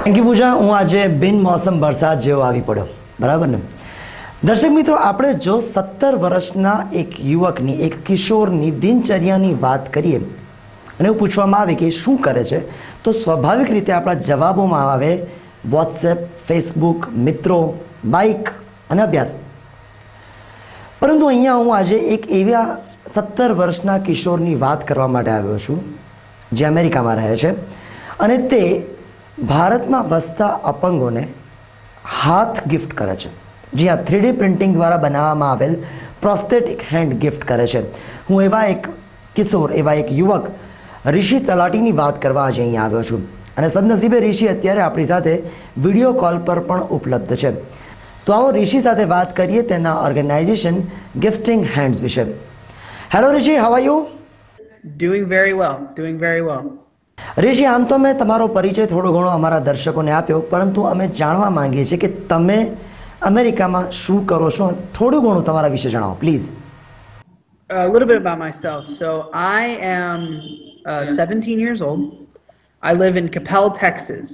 Thank you પૂજા. હું આજે બિન મોસમ વરસાદ જેવો આવી પડ્યો, બરાબર ને? દર્શક મિત્રો, આપણે જો 17 વર્ષના એક યુવકની, એક કિશોરની દિનચર્યાની વાત કરીએ અને એવું પૂછવામાં આવે કે શું કરે છે, તો સ્વાભાવિક રીતે આપણા જવાબોમાં આવે વોટ્સએપ, ફેસબુક, મિત્રો, બાઇક અને અભ્યાસ. પરંતુ અહીંયા હું આજે એક એવા 17 વર્ષના કિશોરની વાત કરવા માટે આવ્યો છું જે અમેરિકામાં રહે છે અને તે ભારતમાં વસતા અપંગોને હાથ ગિફ્ટ કરે છે. જી હા, 3D પ્રિન્ટિંગ દ્વારા બનાવવામાં આવેલ પ્રોસ્થેટિક હેન્ડ ગિફ્ટ કરે છે. હું એવા એક કિશોર, એવા એક યુવક ઋષિ તલાટીની વાત કરવા આજે અહીં આવ્યો છું અને સદનસીબે ઋષિ અત્યારે આપણી સાથે વિડીયો કોલ પર પણ ઉપલબ્ધ છે. તો આવો ઋષિ સાથે વાત કરીએ તેના ઓર્ગેનાઇઝેશન ગિફ્ટિંગ હેન્ડ્સ વિશે. Hello Rishi, how are you? Doing very well. Doing very well. ઋષિ, આમ તો મેં તમારો પરિચય થોડો ઘણો અમારા દર્શકોને આપ્યો, પરંતુ અમે જાણવા માંગીએ છીએ કે તમે અમેરિકામાં શું કરો છો. થોડું ઘણું તમારા વિશે જણાવો please. A little bit about myself. So I am 17 years old. I live in Capel, Texas,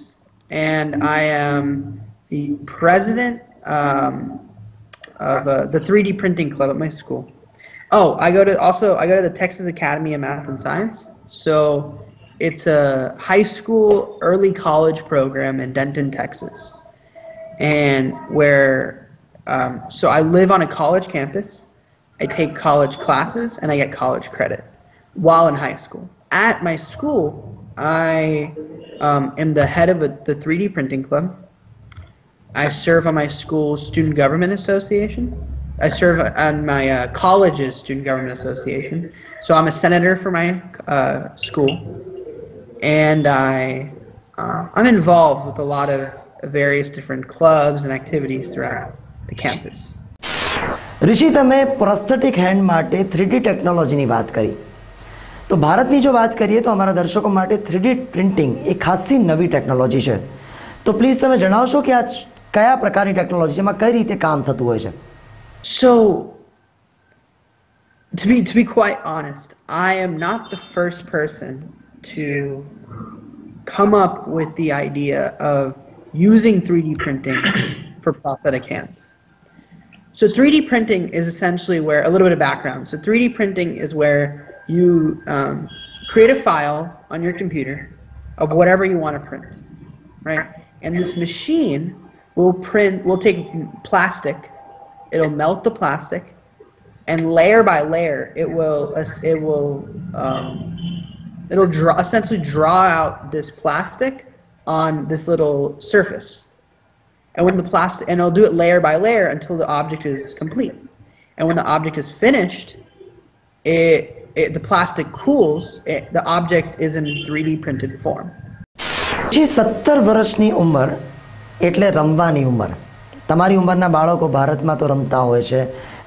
and I am the president of the 3D printing club at my school. Oh, I go to the Texas Academy of Math and Science. So it's a high school, early college program in Denton, Texas, and where so I live on a college campus. I take college classes and I get college credit while in high school. At my school, I am the head of the 3D printing club. I serve on my school's student government association. I serve on my college's student government association. So I'm a senator for my school, and I'm involved with a lot of various different clubs and activities throughout the campus. ઋષિ, તમે prosthetic hand માટે 3D ટેકનોલોજીની વાત કરી, તો ભારતની જો વાત કરીએ તો અમારા દર્શકો માટે 3D પ્રિન્ટિંગ એ ખાસી નવી ટેકનોલોજી છે. તો પ્લીઝ તમે જણાવશો કે આ કયા પ્રકારની ટેકનોલોજી છે, એમાં કઈ રીતે કામ થતું હોય છે? So, to be quite honest, I am not the first person to come up with the idea of using 3D printing for prosthetic hands. So 3D printing is essentially where, a little bit of background, so 3D printing is where you create a file on your computer of whatever you want to print, right? And this machine will take plastic, it'll melt the plastic, and layer by layer it'll essentially draw out this plastic on this little surface. And when the plastic, and it'll do it layer by layer until the object is complete. And when the object is finished, the plastic cools, the object is in 3D printed form. 17 વર્ષની ઉંમર એટલે રમવાની ઉંમર. તમારી ઉંમરના બાળકો ભારતમાં તો રમતા હોય છે,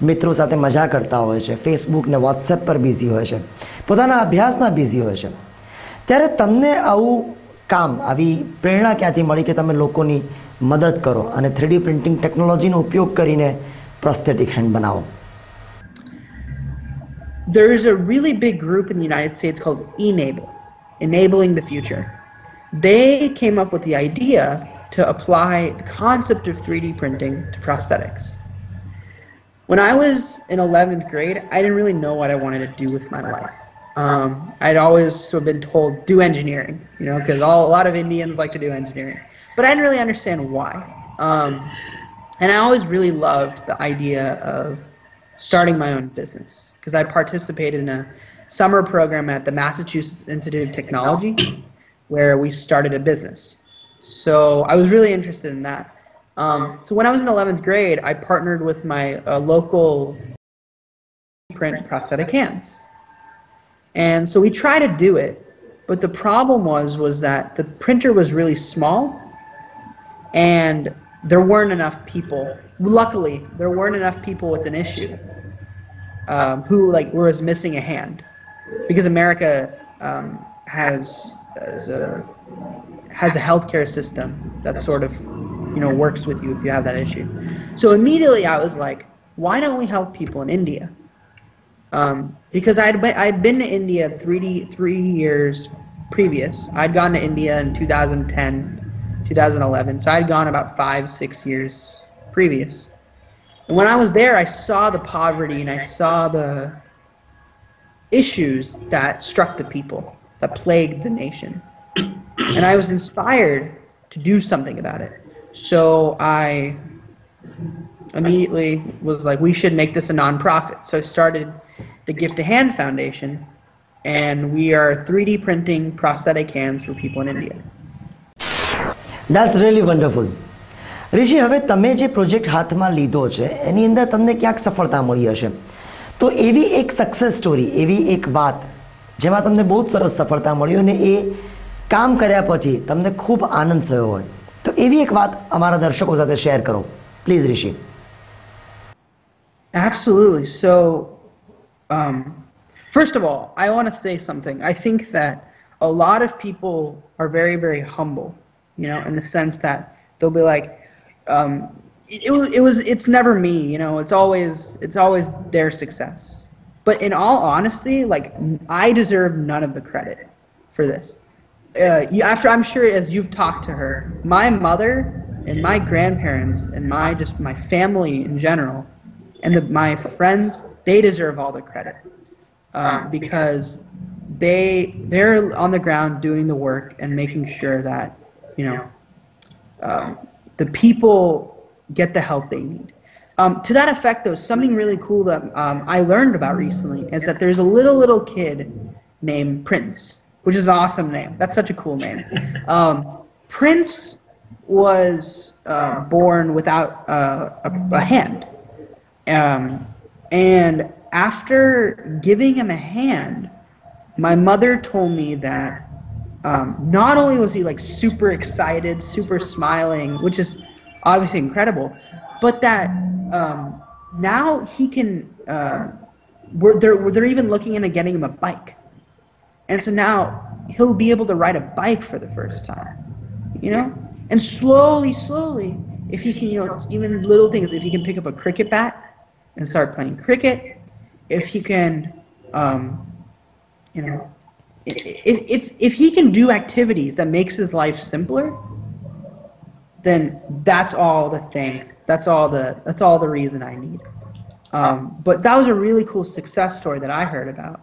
મિત્રો સાથે મજા કરતા હોય છે, ફેસબુક ને વોટ્સએપ પર બિઝી હોય છે, પોતાના અભ્યાસમાં બિઝી હોય છે. ત્યારે તમને આવું કામ, આવી પ્રેરણા ક્યાંથી મળી કે તમે લોકોની મદદ કરો અને 3D પ્રિન્ટિંગ ટેકનોલોજીનો ઉપયોગ કરીને પ્રોસ્થેટિક હેન્ડ બનાવો? There is a really big group in the United States called Enabling the Future. They came up with the idea to apply the concept of 3D printing to prosthetics. When I was in 11th grade, I didn't really know what I wanted to do with my life. I'd always sort of been told, do engineering, you know, because a lot of Indians like to do engineering. But I didn't really understand why. And I always really loved the idea of starting my own business, because I participated in a summer program at the Massachusetts Institute of Technology where we started a business. So I was really interested in that. So when I was in 11th grade, I partnered with my local print prosthetic hands. And so we tried to do it, but the problem was that the printer was really small and there weren't enough people. Luckily, there weren't enough people with an issue who was missing a hand, because America has a healthcare system that sort of, you know, works with you if you have that issue. So immediately I was like, why don't we help people in India? Because I'd been to India 3 years previous. I'd gone to India in 2010 2011. So I'd gone about 5-6 years previous. And when I was there, I saw the poverty and I saw the issues that struck the people, that plagued the nation. And I was inspired to do something about it. So I immediately was like, we should make this a nonprofit. So I started the Gift a Hand Foundation, and we are 3D printing prosthetic hands for people in India. That's really wonderful. ऋषि, હવે તમે જે project હાથમાં લીધો છે એની અંદર તમને ક્યાંક સફળતા મળી હશે, તો એવી એક સક્સેસ સ્ટોરી, એવી એક વાત જેમાં તમને બહુ જ સરસ સફળતા મળી અને એ કામ કર્યા પછી તમને ખૂબ આનંદ થયો હોય, તો એવી એક વાત અમારા દર્શકો સાથે શેર કરો please Rishi. Absolutely. So, first of all, I want to say something. I think that a lot of people are very, very humble, you know, in the sense that they'll be like, it's never me, you know, it's always their success. But in all honesty, like, I deserve none of the credit for this. After, I'm sure as you've talked to her, my mother and my grandparents and my family in general and my friends, they deserve all the credit, because they're on the ground doing the work and making sure that, you know, the people get the help they need. To that effect, though, something really cool that I learned about recently is that there's a little kid named Prince, which is an awesome name. That's such a cool name. Prince was born without a hand. And after giving him a hand, my mother told me that not only was he like super excited, super smiling, which is obviously incredible, but that now he can, they're even looking into getting him a bike. And so now he'll be able to ride a bike for the first time, you know? And slowly, if he can, you know, even little things, if he can pick up a cricket bat and start playing cricket, if he can, you know, if he can do activities that makes his life simpler, then that's all the things. That's all the reason I need. But that was a really cool success story that I heard about.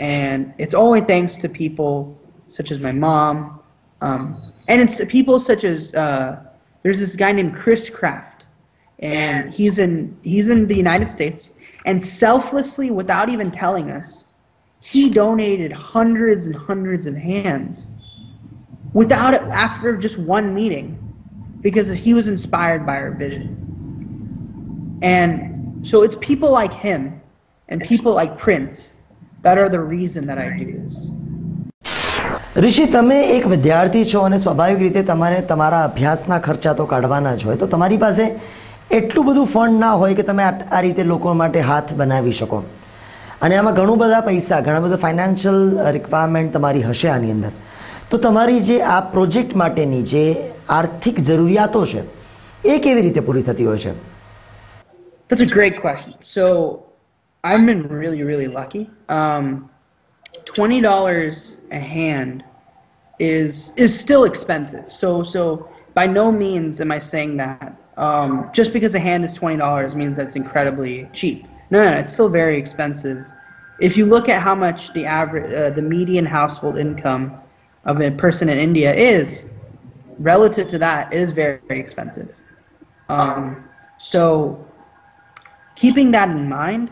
And it's only thanks to people such as my mom, and it's people such as there's this guy named Chris Kraft, and he's in the United States, and selflessly, without even telling us, he donated hundreds and hundreds of hands after just one meeting, because he was inspired by our vision. And so it's people like him and people like Prince that are the reason that I do this. ઋષિ, તમે એક વિદ્યાર્થી છો અને સ્વાભાવિક રીતે તમારે તમારા અભ્યાસના ખર્ચા તો કાઢવાના જ હોય, તો તમારી પાસે એટલું બધું ફંડ ના હોય કે તમે આ રીતે લોકો માટે હાથ બનાવી શકો, અને આમાં ઘણું બધા પૈસા, ઘણા બધા ફાઇનાન્શિયલ રિક્વાયરમેન્ટ તમારી હશે આની અંદર, તો તમારી જે આ પ્રોજેક્ટ માટેની જે આર્થિક જરૂરિયાતો છે એ કેવી રીતે પૂરી થતી હોય છે? That's a great question. So I've been really, really lucky. $20 a hand is still expensive. So by no means am I saying that just because a hand is $20 means that's incredibly cheap. No, it's still very expensive. If you look at how much the average, the median household income of a person in India is, relative to that, it is very, very expensive. So keeping that in mind,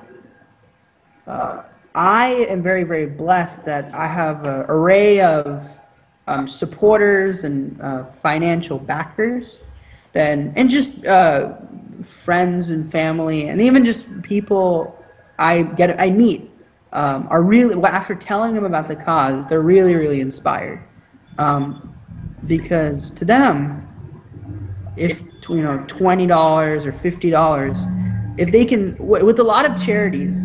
I am very, very blessed that I have an array of supporters and financial backers, and just friends and family, and even just people I meet are really, after telling them about the cause, they're really, really inspired, because to them, if you know, $20 or $50, if they can, with a lot of charities,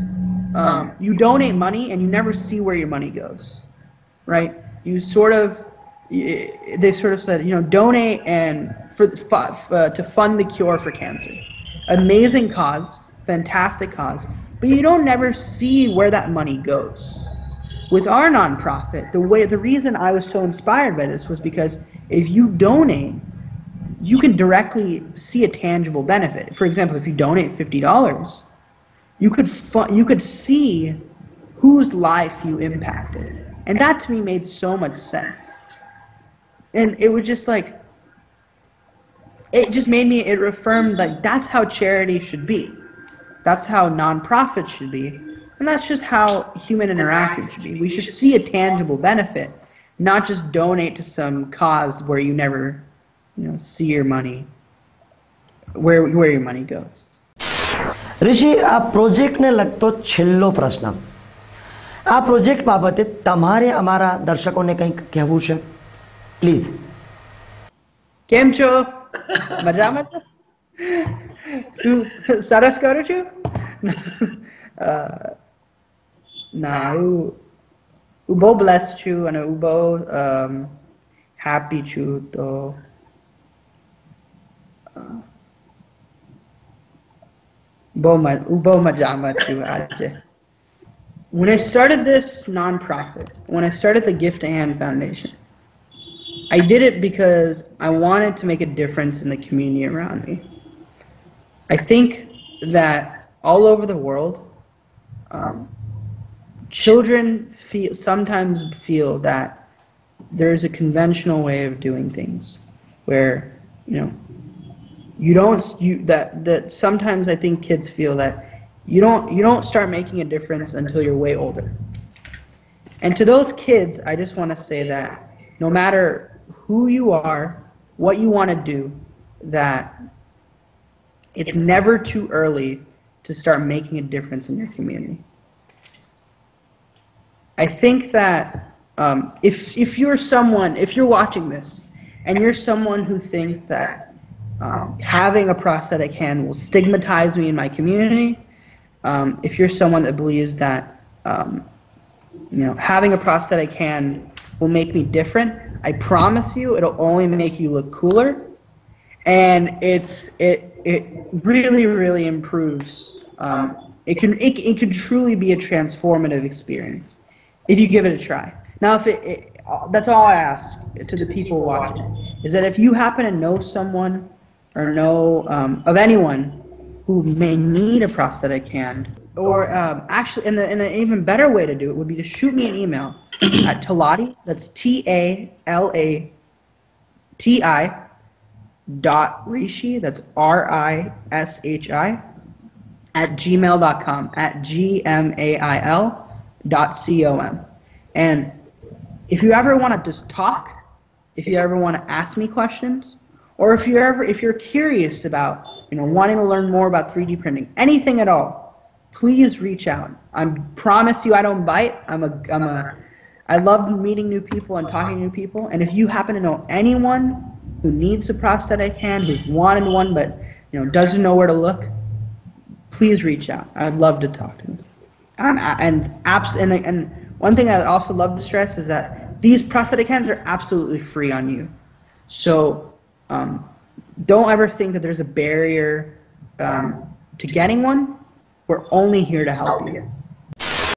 you donate money and you never see where your money goes, right? They sort of said, you know, donate and to fund the cure for cancer. Amazing cause, fantastic cause, but you don't never see where that money goes. with our nonprofit, the reason I was so inspired by this was because if you donate, you can directly see a tangible benefit. For example, if you donate $50, you could see whose life you impacted, and that to me made so much sense. And it was just like, it just made me, it affirmed like that's how charity should be, that's how nonprofit should be, and that's just how human interaction should be. We should see a tangible benefit, not just donate to some cause where you never, see your money, where your money goes. ऋषि, આ પ્રોજેક્ટને લગતો છેલ્લો પ્રશ્ન. આ project બાબતે તમારે અમારા દર્શકોને કંઈક કહેવું છે? પ્લીઝ. કેમ છો? મજામાં છો? તું સરસ કરું છું? ના, હું બહુ બ્લેસ્ડ છું અને હું બહુ હેપી છું. તો બહુ મજામાં છું આજે. When I started this nonprofit, when I started the Gift to Hand Foundation, I did it because I wanted to make a difference in the community around me. I think that all over the world, children sometimes feel that there's a conventional way of doing things, where that sometimes I think kids feel that you don't start making a difference until you're way older. And to those kids, I just want to say that no matter who you are, what you want to do, that it's never too early to start making a difference in your community. I think that if you're watching this and you're someone who thinks that having a prosthetic hand will stigmatize me in my community, if you're someone that believes that having a prosthetic hand will make me different, I promise you it'll only make you look cooler, and it really, really improves. It can truly be a transformative experience if you give it a try. Now, that's all I ask to the people watching, is that if you happen to know someone or know of anyone who may need a prosthetic hand, or actually, and an even better way to do it would be to shoot me an email at Talati, that's TALATI .rishi, that's RISHI, at gmail.com, at GMAIL.com. And if you ever want to just talk, if you ever want to ask me questions, or if you're curious about wanting to learn more about 3D printing, anything at all, please reach out. I promise you I don't bite. I love meeting new people and talking to new people. And if you happen to know anyone who needs a prosthetic hand, who's wanted one but doesn't know where to look, please reach out. I'd love to talk to them. And one thing I'd also love to stress is that these prosthetic hands are absolutely free on you. So don't ever think that there's a barrier to getting one. We're only here to help you.